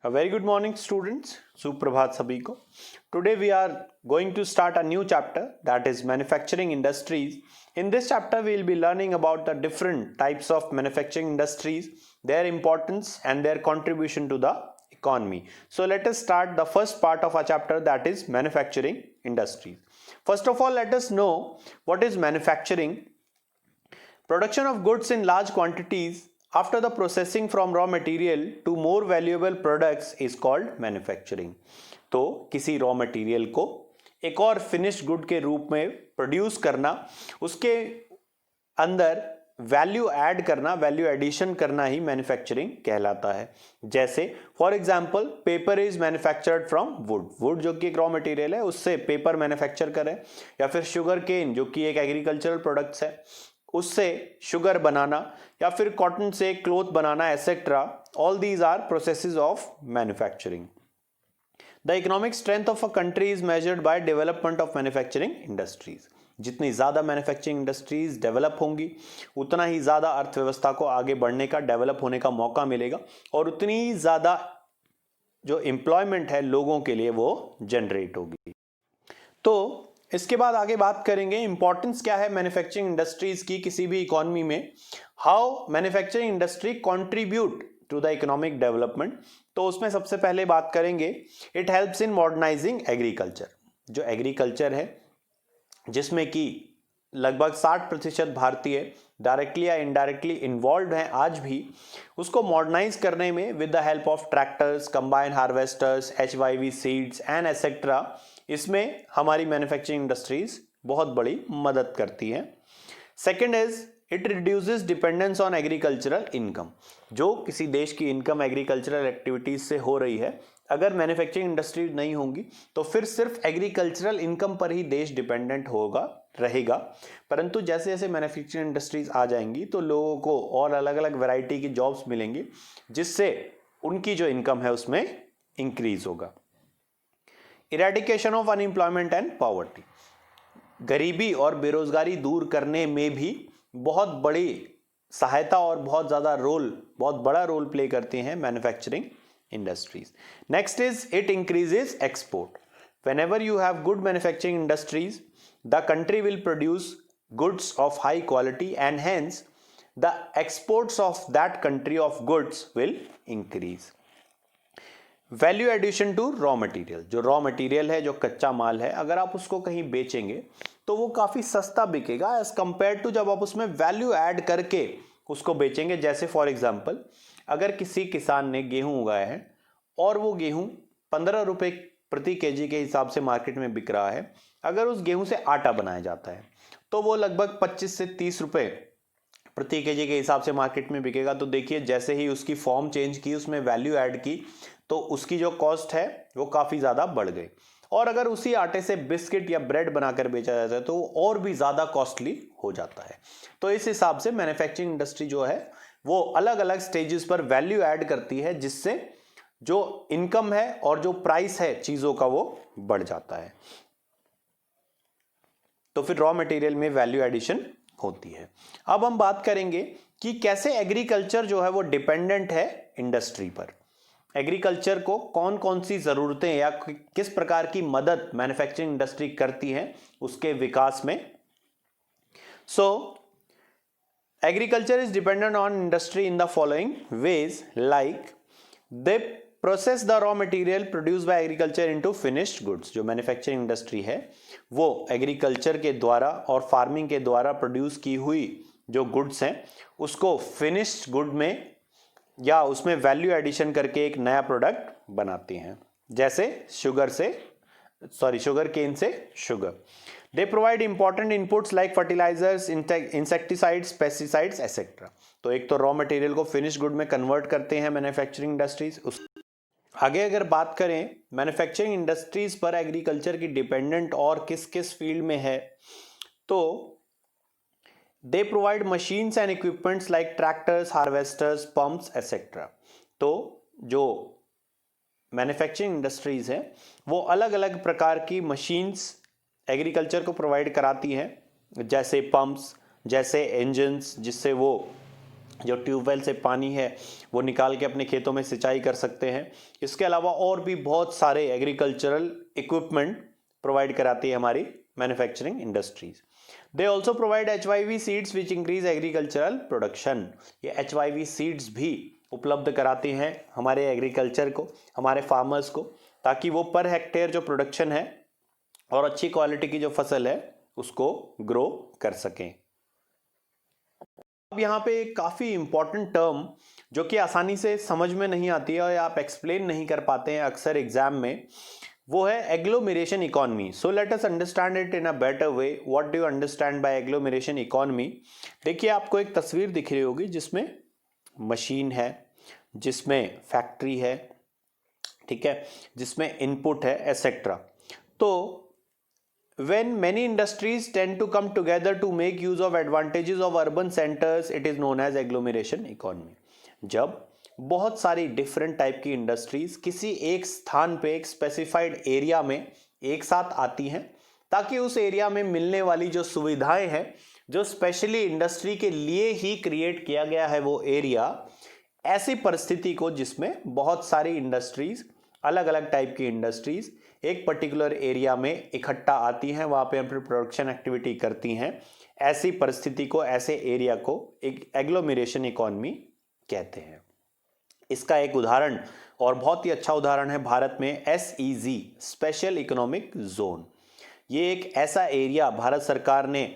A very good morning students. Suprabhat sabhi ko. Today we are going to start a new chapter, that is manufacturing industries. In this chapter we will be learning about the different types of manufacturing industries, their importance and their contribution to the economy. So let us start the first part of our chapter, that is manufacturing industries. First of all, let us know what is manufacturing. Production of goods in large quantities after the processing from raw material to more valuable products is called manufacturing. तो किसी raw material को एक और finished good के रूप में produce करना, उसके अंदर वैल्यू ऐड करना, वैल्यू एडिशन करना ही मैन्युफैक्चरिंग कहलाता है. जैसे for example paper is manufactured from would. Would जो कि एक रॉ मटेरियल है, उससे पेपर मैन्युफैक्चर करें. या फिर शुगर केन जो कि एक एग्रीकल्चरल प्रोडक्ट्स है, उससे शुगर बनाना. या फिर कॉटन से क्लोथ बनाना, et cetera. All these are processes of manufacturing. The economic strength of a country is measured by development of manufacturing industries. जितनी ज्यादा मैन्युफैक्चरिंग इंडस्ट्रीज डेवलप होंगी, उतना ही ज्यादा अर्थव्यवस्था को आगे बढ़ने का, डेवलप होने का मौका मिलेगा और उतनी ही ज्यादा जो एम्प्लॉयमेंट है लोगों के लिए वो जनरेट होगी. तो इसके बाद आगे बात करेंगे इंपॉर्टेंस क्या है मैन्युफैक्चरिंग इंडस्ट्रीज की किसी भी इकोनॉमी में. How manufacturing industry contribute to the economic development. तो उसमें सबसे पहले बात करेंगे it helps in modernising agriculture. जो एग्रीकल्चर है जिसमें कि लगभग 60% भारतीय डायरेक्टली या इनडायरेक्टली इन्वॉल्व हैं आज भी, उसको मॉडर्नाइज करने में with the help of tractors, combine harvesters, HYV seeds and etcetera. इसमें हमारी मैन्युफैक्चरिंग इंडस्ट्रीज बहुत बड़ी मदद करती हैं. Second is it reduces dependence on agricultural income. जो किसी देश की इनकम एग्रीकल्चरल एक्टिविटीज से हो रही है, अगर मैन्युफैक्चरिंग इंडस्ट्रीज नहीं होंगी तो फिर सिर्फ एग्रीकल्चरल इनकम पर ही देश डिपेंडेंट रहेगा. परंतु जैसे जैसे मैन्युफैक्चरिंग इंडस्ट्रीज आ जाएंगी तो लोगों को और अलग अलग वैरायटी की जॉब्स मिलेंगी, जिससे उनकी जो इनकम है उसमें इंक्रीज होगा. Eradication of unemployment and poverty. गरीबी और बेरोजगारी दूर करने में भी बहुत बड़ी सहायता और बहुत बड़ा रोल प्ले करती हैं manufacturing industries. Next is it increases export. Whenever you have good manufacturing industries, the country will produce goods of high quality and hence the exports of that country of goods will increase. Value addition to raw material. जो raw material है, जो कच्चा माल है, अगर आप उसको कहीं बेचेंगे तो वो काफ़ी सस्ता बिकेगा एज कंपेयर टू जब आप उसमें वैल्यू ऐड करके उसको बेचेंगे. जैसे फॉर एग्जांपल अगर किसी किसान ने गेहूं उगाया है और वो गेहूं 15 रुपये प्रति केजी के हिसाब से मार्केट में बिक रहा है, अगर उस गेहूं से आटा बनाया जाता है तो वो लगभग 25 से 30 रुपये प्रति केजी के हिसाब से मार्केट में बिकेगा. तो देखिए जैसे ही उसकी फॉर्म चेंज की, उसमें वैल्यू ऐड की, तो उसकी जो कॉस्ट है वो काफ़ी ज़्यादा बढ़ गई. और अगर उसी आटे से बिस्किट या ब्रेड बनाकर बेचा जाता है तो वो और भी ज़्यादा कॉस्टली हो जाता है. तो इस हिसाब से मैन्युफैक्चरिंग इंडस्ट्री जो है वो अलग अलग स्टेजेस पर वैल्यू ऐड करती है, जिससे जो इनकम है और जो प्राइस है चीज़ों का वो बढ़ जाता है. तो फिर रॉ मटेरियल में वैल्यू एडिशन होती है. अब हम बात करेंगे कि कैसे एग्रीकल्चर जो है वो डिपेंडेंट है इंडस्ट्री पर. एग्रीकल्चर को कौन कौन सी ज़रूरतें या किस प्रकार की मदद मैन्युफैक्चरिंग इंडस्ट्री करती है उसके विकास में. सो agriculture is dependent on industry in the following veg. Like they process the raw material produce by agriculture into finished goods. जो मैन्युफैक्चरिंग इंडस्ट्री है वो एग्रीकल्चर के द्वारा और फार्मिंग के द्वारा प्रोड्यूस की हुई जो गुड्स हैं उसको फिनिश्ड गुड में या उसमें वैल्यू एडिशन करके एक नया प्रोडक्ट बनाती हैं. जैसे शुगर केन से sugar. They provide important inputs like fertilisers, insecticides, pesticides et cetera. तो एक तो रॉ मटेरियल को फिनिश गुड में कन्वर्ट करते हैं मैन्युफैक्चरिंग इंडस्ट्रीज. आगे अगर बात करें मैन्युफैक्चरिंग इंडस्ट्रीज पर एग्रीकल्चर की डिपेंडेंट और किस किस फील्ड में है, तो they provide machines and equipments like tractors, harvesters, pumps, etc. तो जो मैन्युफैक्चरिंग इंडस्ट्रीज हैं वो अलग अलग प्रकार की मशीन्स एग्रीकल्चर को प्रोवाइड कराती हैं, जैसे पंप्स, जैसे इंजन्स जिससे वो जो ट्यूबवेल से पानी है वो निकाल के अपने खेतों में सिंचाई कर सकते हैं। इसके अलावा और भी बहुत सारे एग्रीकल्चरल इक्विपमेंट प्रोवाइड कराती है हमारी manufacturing industries. They also provide HYV seeds which increase agricultural production. ये HYV सीड्स भी उपलब्ध कराती हैं हमारे एग्रीकल्चर को, हमारे फार्मर्स को, ताकि वो पर हेक्टेयर जो प्रोडक्शन है और अच्छी क्वालिटी की जो फसल है उसको ग्रो कर सकें। अब यहाँ पे काफ़ी इंपॉर्टेंट टर्म जो कि आसानी से समझ में नहीं आती है और आप एक्सप्लेन नहीं कर पाते हैं अक्सर एग्जाम में, वो है agglomeration economy. So let us understand it in a better way. What do you understand by agglomeration economy? देखिए, आपको एक तस्वीर दिख रही होगी जिसमें मशीन है, जिसमें फैक्ट्री है, ठीक है, जिसमें इनपुट है, एसेट्रा। तो when many industries tend to come together to make use of advantages of urban centers, it is known as agglomeration economy. जब बहुत सारी डिफरेंट टाइप की इंडस्ट्रीज किसी एक स्थान पे, एक स्पेसिफाइड एरिया में एक साथ आती हैं, ताकि उस एरिया में मिलने वाली जो सुविधाएं हैं, जो स्पेशली इंडस्ट्री के लिए ही क्रिएट किया गया है वो एरिया, ऐसी परिस्थिति को जिसमें बहुत सारी इंडस्ट्रीज, अलग अलग टाइप की इंडस्ट्रीज एक पर्टिकुलर एरिया में इकट्ठा आती हैं, वहाँ पे अपनी प्रोडक्शन एक्टिविटी करती हैं, ऐसी परिस्थिति को, ऐसे एरिया को एक एग्लोमेरेशन इकोनॉमी कहते हैं। इसका एक उदाहरण, और बहुत ही अच्छा उदाहरण है भारत में, SEZ, स्पेशल इकोनॉमिक जोन। ये एक ऐसा एरिया भारत सरकार ने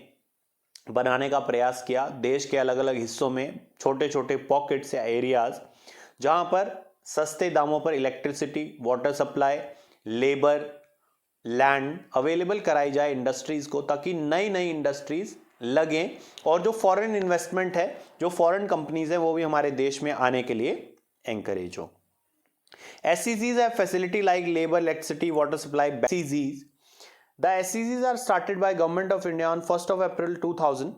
बनाने का प्रयास किया देश के अलग अलग हिस्सों में, छोटे छोटे पॉकेट्स या एरियाज, जहाँ पर सस्ते दामों पर electricity, water supply, labour, land available कराई जाए इंडस्ट्रीज को, ताकि नई नई इंडस्ट्रीज लगें और जो फॉरेन इन्वेस्टमेंट है, जो फॉरेन कंपनीज है, वो भी हमारे देश में आने के लिए एंकरेज हो। SEZs have facility like labor, electricity, water supply. SEZs. The SEZs are started by Government of India on 1st of April 2000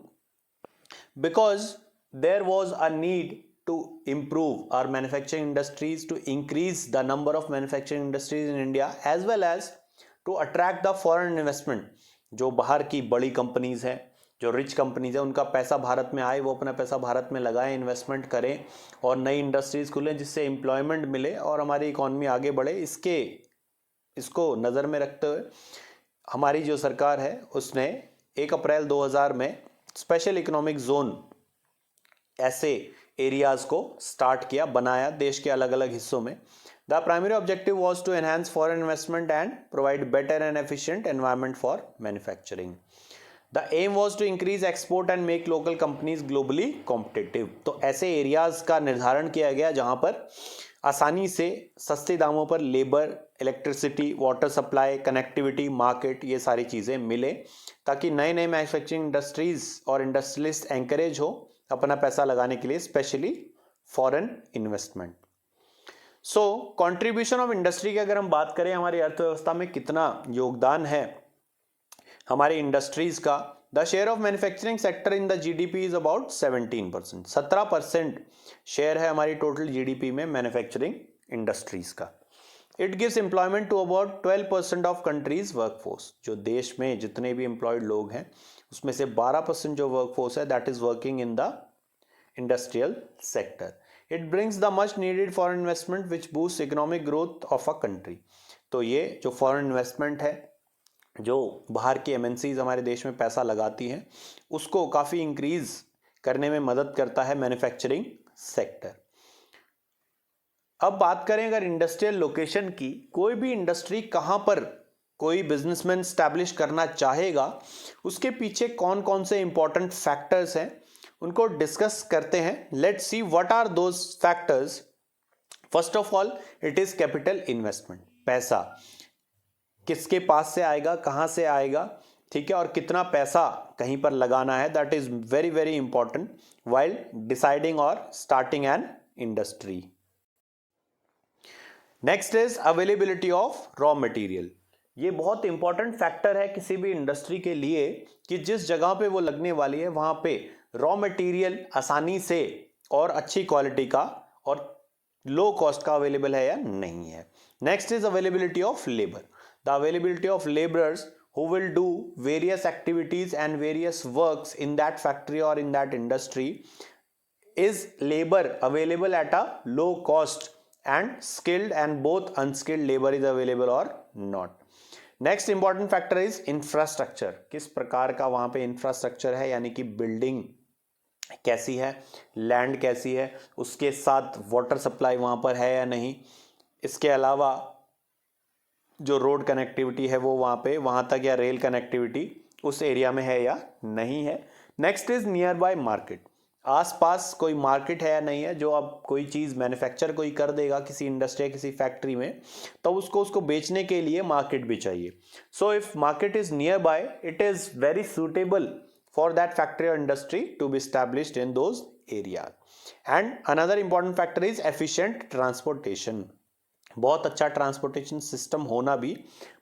because there was a need to improve our manufacturing industries, to increase the number of manufacturing industries in India, as well as to attract the foreign investment. जो बाहर की बड़ी companies हैं, जो rich companies हैं, उनका पैसा भारत में आए, वो अपना पैसा भारत में लगाएं, इन्वेस्टमेंट करें और नई इंडस्ट्रीज खुलें, जिससे एम्प्लॉयमेंट मिले और हमारी इकोनॉमी आगे बढ़े। इसको नज़र में रखते हुए हमारी जो सरकार है उसने 1 अप्रैल 2000 में स्पेशल इकोनॉमिक जोन ऐसे एरियाज को स्टार्ट किया, बनाया देश के अलग अलग हिस्सों में। The primary objective was to enhance foreign investment and provide better and efficient environment for manufacturing. The aim was to increase export and make local companies globally competitive. तो ऐसे एरियाज का निर्धारण किया गया जहां पर आसानी से सस्ते दामों पर labour, electricity, water supply, connectivity, market, ये सारी चीज़ें मिले, ताकि नए नए मैन्युफैक्चरिंग इंडस्ट्रीज और इंडस्ट्रियलिस्ट एंकरेज हो अपना पैसा लगाने के लिए, specially foreign investment. So contribution of industry की अगर हम बात करें, हमारी अर्थव्यवस्था में कितना योगदान है हमारी इंडस्ट्रीज का, the share of manufacturing sector in the GDP is about 17%। 17% शेयर है हमारी टोटल GDP में मैन्युफैक्चरिंग इंडस्ट्रीज का। It gives employment to about 12% of country's workforce. जो देश में जितने भी एम्प्लॉयड लोग हैं उसमें से 12% जो वर्कफोर्स है that is working in the industrial sector. It brings the much needed foreign investment which boost economic growth of a country. तो ये जो फॉरेन इन्वेस्टमेंट है, जो बाहर की MNCs हमारे देश में पैसा लगाती हैं, उसको काफ़ी इंक्रीज करने में मदद करता है मैन्युफैक्चरिंग सेक्टर। अब बात करें अगर इंडस्ट्रियल लोकेशन की, कोई भी इंडस्ट्री कहाँ पर कोई बिजनेसमैन स्टैब्लिश करना चाहेगा, उसके पीछे कौन कौन से इंपॉर्टेंट फैक्टर्स हैं उनको डिस्कस करते हैं। Let's see what are those factors. First of all it is capital investment. पैसा किसके पास से आएगा, कहाँ से आएगा, ठीक है, और कितना पैसा कहीं पर लगाना है, that is very very important while deciding और starting an industry. Next is availability of raw material. ये बहुत इंपॉर्टेंट फैक्टर है किसी भी इंडस्ट्री के लिए कि जिस जगह पे वो लगने वाली है वहां पे रॉ मटेरियल आसानी से और अच्छी क्वालिटी का और लो कॉस्ट का अवेलेबल है या नहीं है। Next is availability of labour. The availability of labourers who will do various activities and various works in that factory or in that industry is labor available at a low cost and skilled and both unskilled labor is available or not. Next important factor is infrastructure, किस प्रकार का वहां पे infrastructure है, यानी कि building कैसी है, लैंड कैसी है, उसके साथ वाटर सप्लाई वहां पर है या नहीं, इसके अलावा जो रोड कनेक्टिविटी है वो वहां तक या रेल कनेक्टिविटी उस एरिया में है या नहीं है. Next is near by market, आसपास कोई मार्केट है या नहीं है, जो अब कोई चीज़ मैन्युफैक्चर कोई कर देगा किसी इंडस्ट्री किसी फैक्ट्री में, तो उसको बेचने के लिए मार्केट भी चाहिए. So if market is nearby it is very suitable for that factory और industry to be established in those areas. And another important factor is efficient transportation. बहुत अच्छा ट्रांसपोर्टेशन सिस्टम होना भी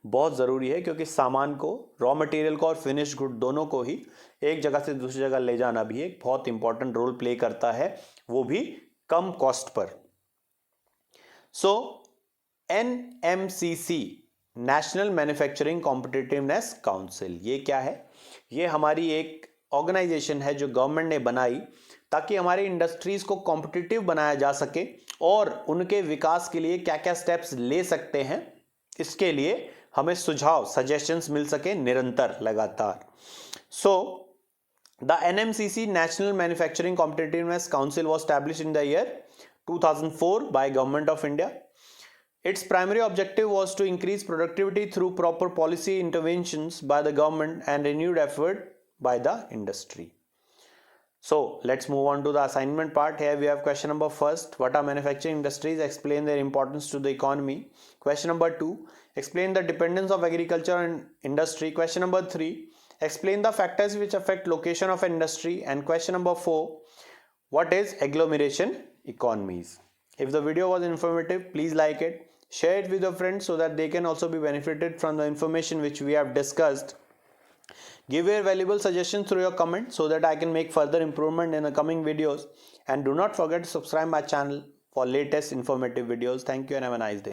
बहुत ज़रूरी है, क्योंकि सामान को, रॉ मटेरियल को और फिनिश गुड दोनों को ही एक जगह से दूसरी जगह ले जाना भी एक बहुत इंपॉर्टेंट रोल प्ले करता है, वो भी कम कॉस्ट पर. सो NMCC national manufacturing competitiveness council, ये क्या है? ये हमारी एक ऑर्गेनाइजेशन है जो गवर्नमेंट ने बनाई ताकि हमारी इंडस्ट्रीज को कॉम्पिटिटिव बनाया जा सके और उनके विकास के लिए क्या क्या स्टेप्स ले सकते हैं, इसके लिए हमें सुझाव, सजेशंस मिल सके निरंतर, लगातार. So the NMCC National Manufacturing Competitiveness Council was established in the year 2004 by Government of India. Its primary objective was to increase productivity through proper policy interventions by the government and renewed effort by the industry. So let's move on to the assignment part. Here we have question number first. What are manufacturing industries? Explain their importance to the economy. Question number 2. Explain the dependence of agriculture and industry. Question number 3. Explain the factors which affect location of industry. And question number 4. What is agglomeration economies? If the video was informative, please like it. Share it with your friends so that they can also be benefited from the information which we have discussed. Give your valuable suggestions through your comments so that I can make further improvement in the coming videos. And do not forget to subscribe my channel for latest informative videos. Thank you and have a nice day.